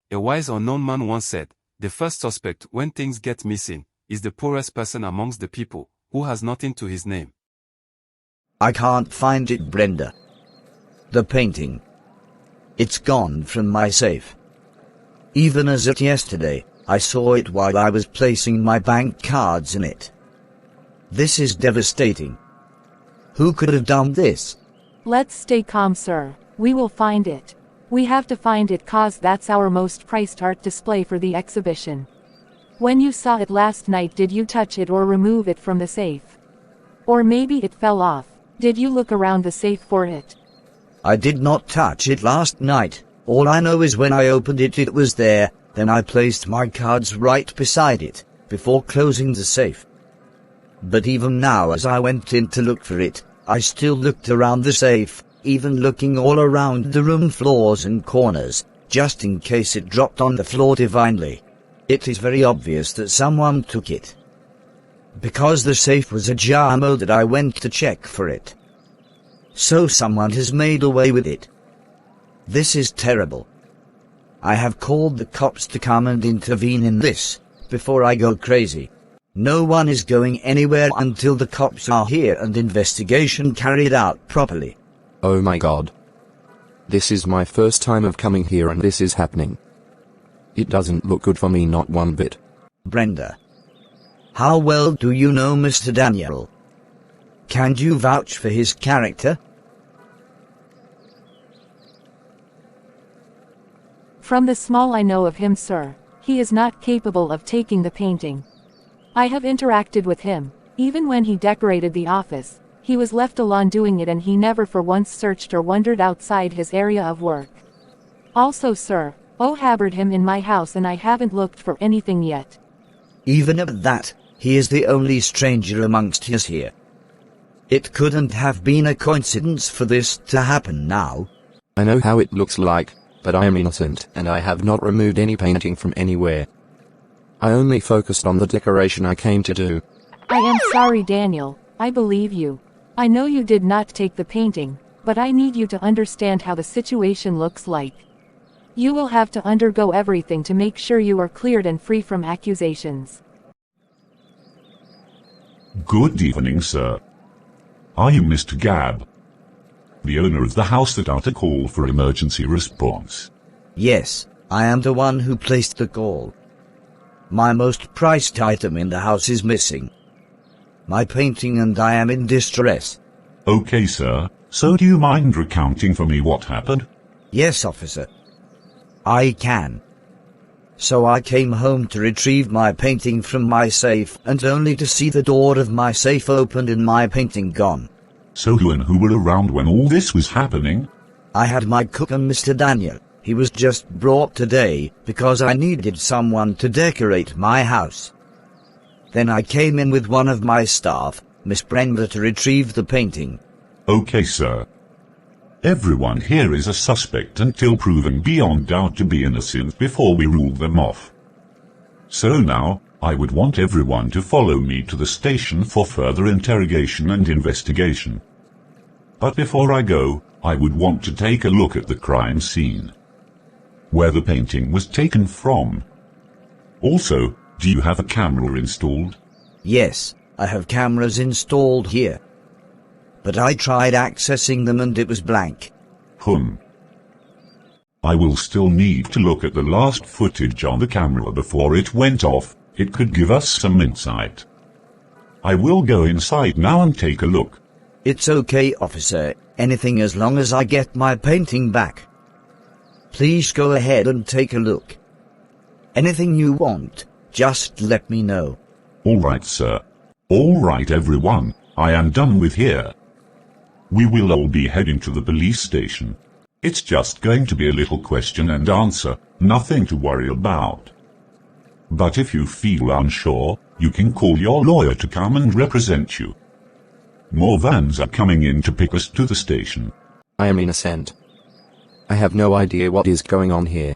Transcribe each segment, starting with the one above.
A wise unknown man once said, the first suspect when things get missing is the poorest person amongst the people, who has nothing to his name. I can't find it, Brenda. The painting. It's gone from my safe. Even as of yesterday, I saw it while I was placing my bank cards in it. This is devastating. Who could have done this? Let's stay calm, sir. We will find it. We have to find it cause that's our most priced art display for the exhibition. When you saw it last night, did you touch it or remove it from the safe? Or maybe it fell off. Did you look around the safe for it? I did not touch it last night. All I know is when I opened it, it was there. Then I placed my cards right beside it, before closing the safe. But even now, as I went in to look for it, I still looked around the safe, even looking all around the room floors and corners, just in case it dropped on the floor divinely. It is very obvious that someone took it. Because the safe was ajar that I went to check for it. So someone has made away with it. This is terrible. I have called the cops to come and intervene in this, before I go crazy. No one is going anywhere until the cops are here and investigation carried out properly. Oh my God. This is my first time of coming here and this is happening. It doesn't look good for me, not one bit. Brenda. How well do you know Mr. Daniel? Can you vouch for his character? From the small I know of him, sir, he is not capable of taking the painting. I have interacted with him. Even when he decorated the office, he was left alone doing it and he never for once searched or wandered outside his area of work. Also, sir, I harbored him in my house and I haven't looked for anything yet. Even at that, he is the only stranger amongst us here. It couldn't have been a coincidence for this to happen now. I know how it looks like, but I am innocent and I have not removed any painting from anywhere. I only focused on the decoration I came to do. I am sorry, Daniel. I believe you. I know you did not take the painting, but I need you to understand how the situation looks like. You will have to undergo everything to make sure you are cleared and free from accusations. Good evening, sir. Are you Mr. Gabb, the owner of the house that got a call for emergency response? Yes, I am the one who placed the call. My most prized item in the house is missing. My painting, and I am in distress. Okay, sir. So do you mind recounting for me what happened? Yes, officer. I can. So I came home to retrieve my painting from my safe, and only to see the door of my safe opened and my painting gone. So who were around when all this was happening? I had my cook and Mr. Daniel. He was just brought today, because I needed someone to decorate my house. Then I came in with one of my staff, Miss Brenda, to retrieve the painting. Okay, sir. Everyone here is a suspect until proven beyond doubt to be innocent before we rule them off. So now, I would want everyone to follow me to the station for further interrogation and investigation. But before I go, I would want to take a look at the crime scene, where the painting was taken from. Also, do you have a camera installed? Yes, I have cameras installed here. But I tried accessing them and it was blank. I will still need to look at the last footage on the camera before it went off. It could give us some insight. I will go inside now and take a look. It's okay, officer. Anything as long as I get my painting back. Please go ahead and take a look. Anything you want, just let me know. All right, sir. All right, everyone. I am done with here. We will all be heading to the police station. It's just going to be a little question and answer, nothing to worry about. But if you feel unsure, you can call your lawyer to come and represent you. More vans are coming in to pick us to the station. I am innocent. I have no idea what is going on here.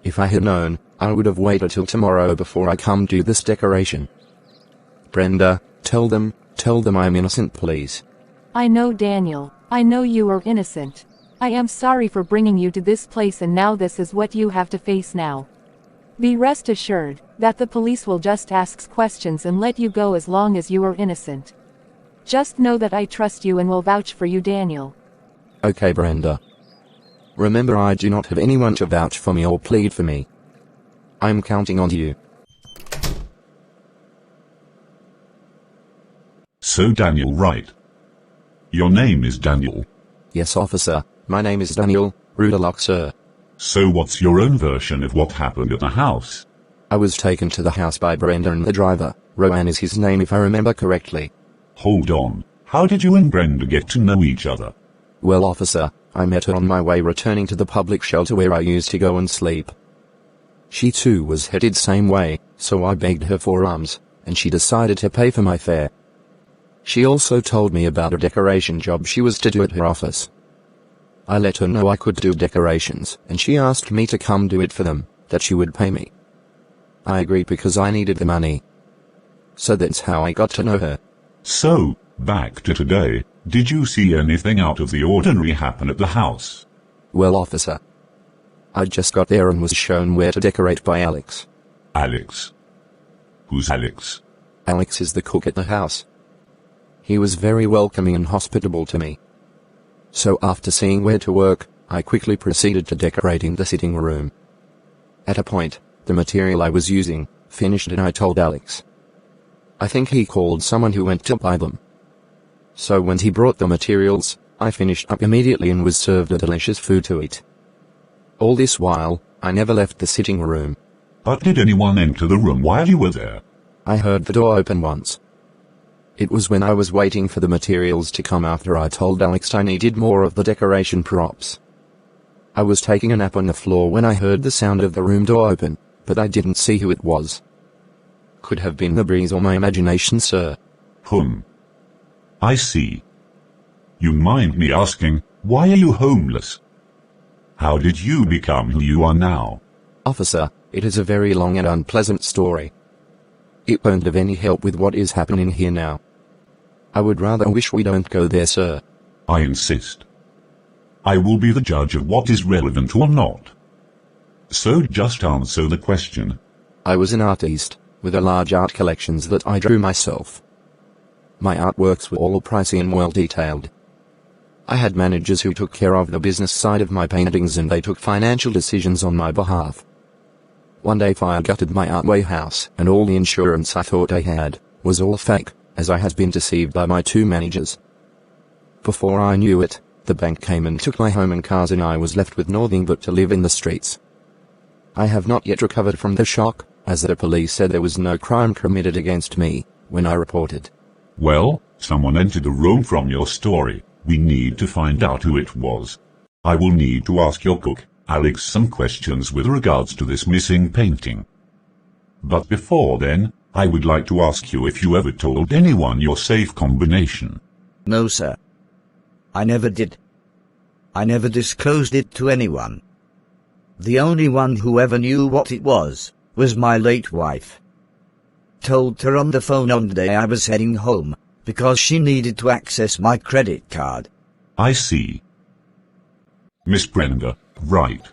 If I had known, I would have waited till tomorrow before I come do this decoration. Brenda, tell them I'm innocent, please. I know, Daniel. I know you are innocent. I am sorry for bringing you to this place, and now this is what you have to face now. Be rest assured that the police will just ask questions and let you go as long as you are innocent. Just know that I trust you and will vouch for you, Daniel. Okay, Brenda. Remember, I do not have anyone to vouch for me or plead for me. I'm counting on you. So Daniel, right? Your name is Daniel. Yes, officer, my name is Daniel Rudelock, sir. So what's your own version of what happened at the house? I was taken to the house by Brenda and the driver. Rowan is his name if I remember correctly. Hold on, how did you and Brenda get to know each other? Well, officer, I met her on my way returning to the public shelter where I used to go and sleep. She too was headed same way, so I begged her for alms, and she decided to pay for my fare. She also told me about a decoration job she was to do at her office. I let her know I could do decorations, and she asked me to come do it for them, that she would pay me. I agreed because I needed the money. So that's how I got to know her. So, back to today, did you see anything out of the ordinary happen at the house? Well, officer, I just got there and was shown where to decorate by Alex. Alex? Who's Alex? Alex is the cook at the house. He was very welcoming and hospitable to me. So after seeing where to work, I quickly proceeded to decorating the sitting room. At a point, the material I was using finished and I told Alex. I think he called someone who went to buy them. So when he brought the materials, I finished up immediately and was served a delicious food to eat. All this while, I never left the sitting room. But did anyone enter the room while you were there? I heard the door open once. It was when I was waiting for the materials to come after I told Alex I needed more of the decoration props. I was taking a nap on the floor when I heard the sound of the room door open, but I didn't see who it was. Could have been the breeze or my imagination, sir. I see. You mind me asking, why are you homeless? How did you become who you are now? Officer, it is a very long and unpleasant story. It won't have any help with what is happening here now. I would rather wish we don't go there, sir. I insist. I will be the judge of what is relevant or not. So just answer the question. I was an artist, with a large art collections that I drew myself. My artworks were all pricey and well detailed. I had managers who took care of the business side of my paintings and they took financial decisions on my behalf. One day fire gutted my art warehouse and all the insurance I thought I had was all fake, as I had been deceived by my two managers. Before I knew it, the bank came and took my home and cars and I was left with nothing but to live in the streets. I have not yet recovered from the shock, as the police said there was no crime committed against me when I reported. Well, someone entered the room from your story. We need to find out who it was. I will need to ask your cook, Alex, some questions with regards to this missing painting. But before then, I would like to ask you if you ever told anyone your safe combination. No, sir. I never did. I never disclosed it to anyone. The only one who ever knew what it was my late wife. Told her on the phone on the day I was heading home, because she needed to access my credit card. I see. Miss Brenda, right.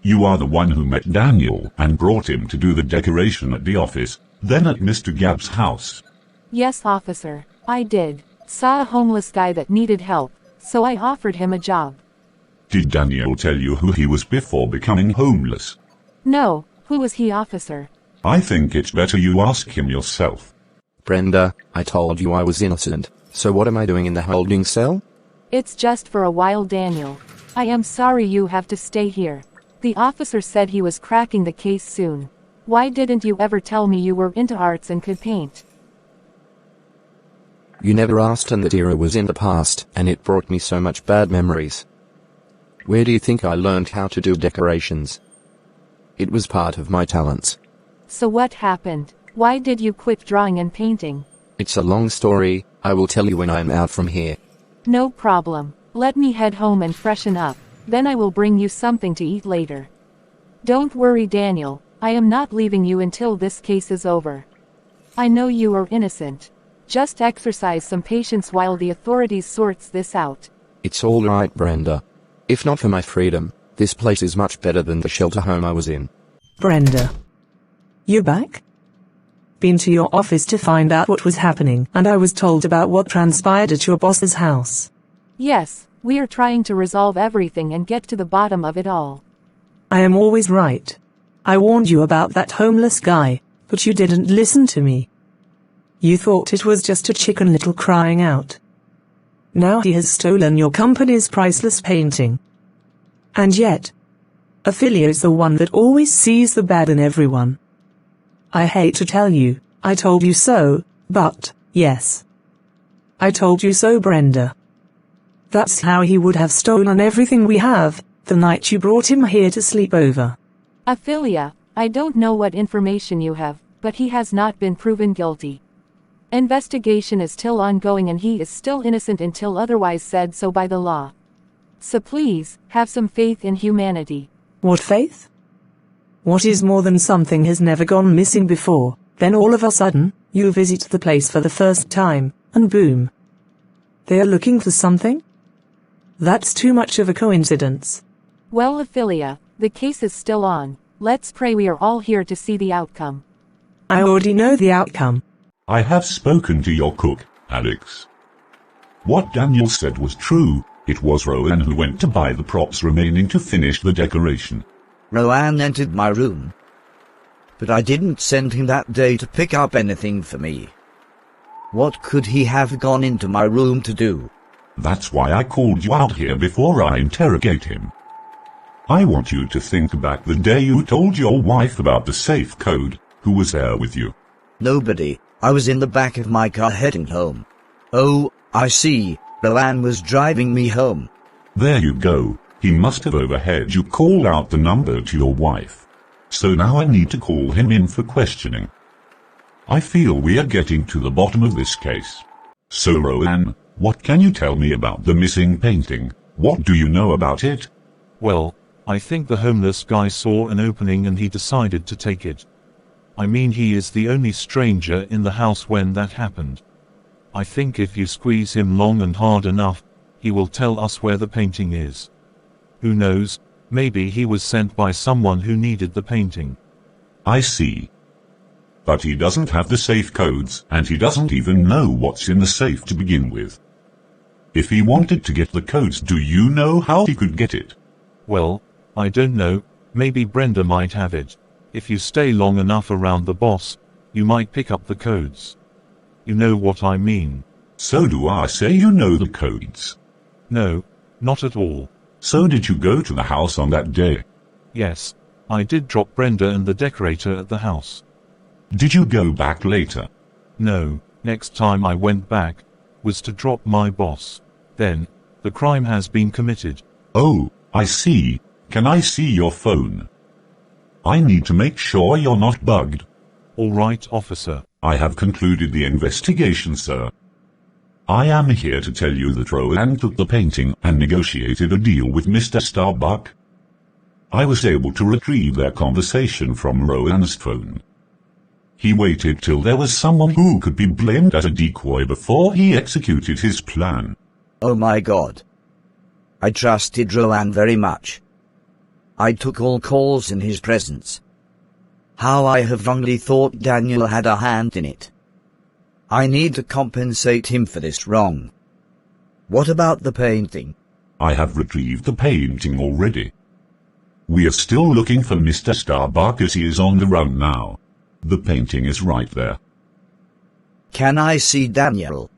You are the one who met Daniel and brought him to do the decoration at the office, then at Mr. Gabb's house. Yes, officer, I did. Saw a homeless guy that needed help, so I offered him a job. Did Daniel tell you who he was before becoming homeless? No, who was he, officer? I think it's better you ask him yourself. Brenda, I told you I was innocent, so what am I doing in the holding cell? It's just for a while, Daniel. I am sorry you have to stay here. The officer said he was cracking the case soon. Why didn't you ever tell me you were into arts and could paint? You never asked, and that era was in the past, and it brought me so much bad memories. Where do you think I learned how to do decorations? It was part of my talents. So what happened? Why did you quit drawing and painting? It's a long story, I will tell you when I am out from here. No problem. Let me head home and freshen up, then I will bring you something to eat later. Don't worry, Daniel, I am not leaving you until this case is over. I know you are innocent. Just exercise some patience while the authorities sorts this out. It's all right, Brenda. If not for my freedom, this place is much better than the shelter home I was in. Brenda. You back? Been to your office to find out what was happening, and I was told about what transpired at your boss's house. Yes, we are trying to resolve everything and get to the bottom of it all. I am always right. I warned you about that homeless guy, but you didn't listen to me. You thought it was just a chicken little crying out. Now he has stolen your company's priceless painting. And yet, Ophelia is the one that always sees the bad in everyone. I hate to tell you, I told you so, but, yes. I told you so, Brenda. That's how he would have stolen everything we have, the night you brought him here to sleep over. Ophelia, I don't know what information you have, but he has not been proven guilty. Investigation is still ongoing and he is still innocent until otherwise said so by the law. So please, have some faith in humanity. What faith? What is more than something has never gone missing before, then all of a sudden, you visit the place for the first time, and boom. They are looking for something? That's too much of a coincidence. Well, Ophelia, the case is still on. Let's pray we are all here to see the outcome. I already know the outcome. I have spoken to your cook, Alex. What Daniel said was true. It was Rowan who went to buy the props remaining to finish the decoration. Rowan entered my room. But I didn't send him that day to pick up anything for me. What could he have gone into my room to do? That's why I called you out here before I interrogate him. I want you to think back the day you told your wife about the safe code. Who was there with you? Nobody. I was in the back of my car heading home. Oh, I see. Rowan was driving me home. There you go. He must have overheard you call out the number to your wife. So now I need to call him in for questioning. I feel we are getting to the bottom of this case. So Rowan, what can you tell me about the missing painting? What do you know about it? Well, I think the homeless guy saw an opening and he decided to take it. I mean, he is the only stranger in the house when that happened. I think if you squeeze him long and hard enough, he will tell us where the painting is. Who knows, maybe he was sent by someone who needed the painting. I see. But he doesn't have the safe codes, and he doesn't even know what's in the safe to begin with. If he wanted to get the codes, do you know how he could get it? Well, I don't know, maybe Brenda might have it. If you stay long enough around the boss, you might pick up the codes. You know what I mean. So do I say you know the codes? No, not at all. So did you go to the house on that day? Yes, I did drop Brenda and the decorator at the house. Did you go back later? No, next time I went back, was to drop my boss. Then, the crime has been committed. Oh, I see. Can I see your phone? I need to make sure you're not bugged. All right, officer. I have concluded the investigation, sir. I am here to tell you that Rowan took the painting and negotiated a deal with Mr. Starbuck. I was able to retrieve their conversation from Rowan's phone. He waited till there was someone who could be blamed as a decoy before he executed his plan. Oh my God. I trusted Rowan very much. I took all calls in his presence. How I have wrongly thought Daniel had a hand in it. I need to compensate him for this wrong. What about the painting? I have retrieved the painting already. We are still looking for Mr. Starbuck as he is on the run now. The painting is right there. Can I see Daniel?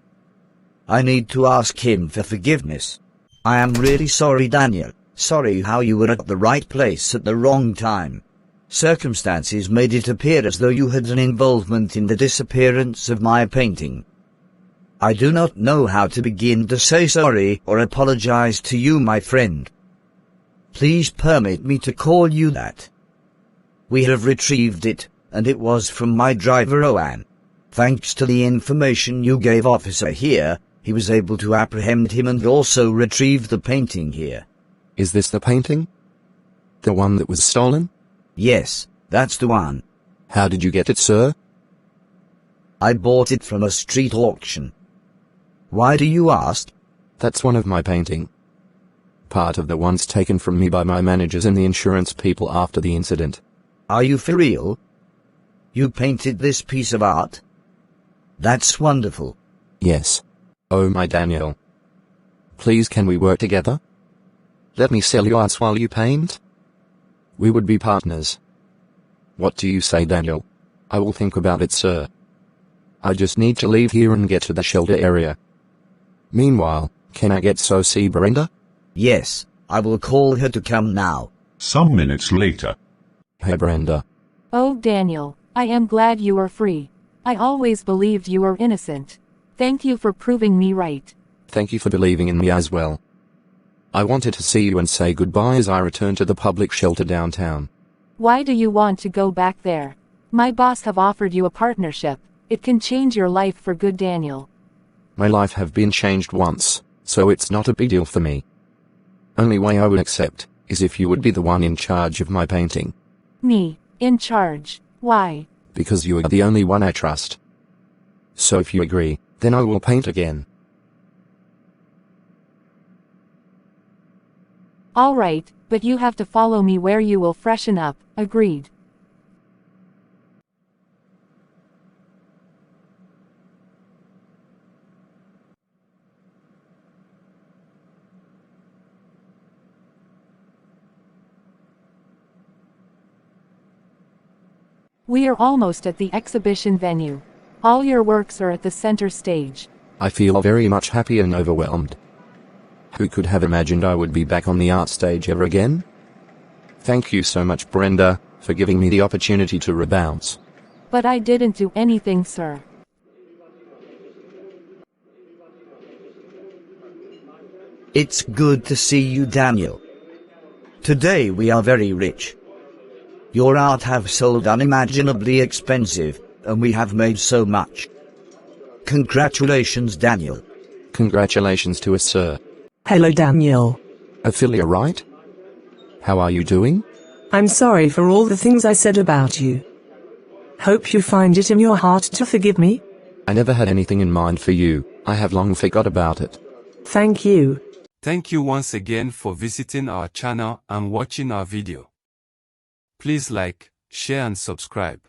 I need to ask him for forgiveness. I am really sorry, Daniel. Sorry how you were at the right place at the wrong time. Circumstances made it appear as though you had an involvement in the disappearance of my painting. I do not know how to begin to say sorry or apologize to you, my friend. Please permit me to call you that. We have retrieved it, and it was from my driver Rowan. Thanks to the information you gave officer here, he was able to apprehend him and also retrieve the painting here. Is this the painting? The one that was stolen? Yes, that's the one. How did you get it, sir? I bought it from a street auction. Why do you ask? That's one of my painting. Part of the ones taken from me by my managers and the insurance people after the incident. Are you for real? You painted this piece of art? That's wonderful. Yes. Oh my Daniel. Please can we work together? Let me sell you arts while you paint? We would be partners. What do you say, Daniel? I will think about it, sir. I just need to leave here and get to the shelter area. Meanwhile, can I get to see Brenda? Yes, I will call her to come now. Some minutes later. Hey Brenda. Oh, Daniel, I am glad you are free. I always believed you were innocent. Thank you for proving me right. Thank you for believing in me as well. I wanted to see you and say goodbye as I return to the public shelter downtown. Why do you want to go back there? My boss have offered you a partnership. It can change your life for good, Daniel. My life have been changed once, so it's not a big deal for me. Only way I would accept is if you would be the one in charge of my painting. Me, in charge? Why? Because you are the only one I trust. So if you agree, then I will paint again. All right, but you have to follow me where you will freshen up. Agreed. We are almost at the exhibition venue. All your works are at the center stage. I feel very much happy and overwhelmed. Who could have imagined I would be back on the art stage ever again? Thank you so much, Brenda, for giving me the opportunity to rebounce. But I didn't do anything, sir. It's good to see you, Daniel. Today we are very rich. Your art have sold unimaginably expensive, and we have made so much. Congratulations, Daniel. Congratulations to us, sir. Hello, Daniel. Ophelia, right? How are you doing? I'm sorry for all the things I said about you. Hope you find it in your heart to forgive me. I never had anything in mind for you. I have long forgot about it. Thank you. Thank you once again for visiting our channel and watching our video. Please like, share and subscribe.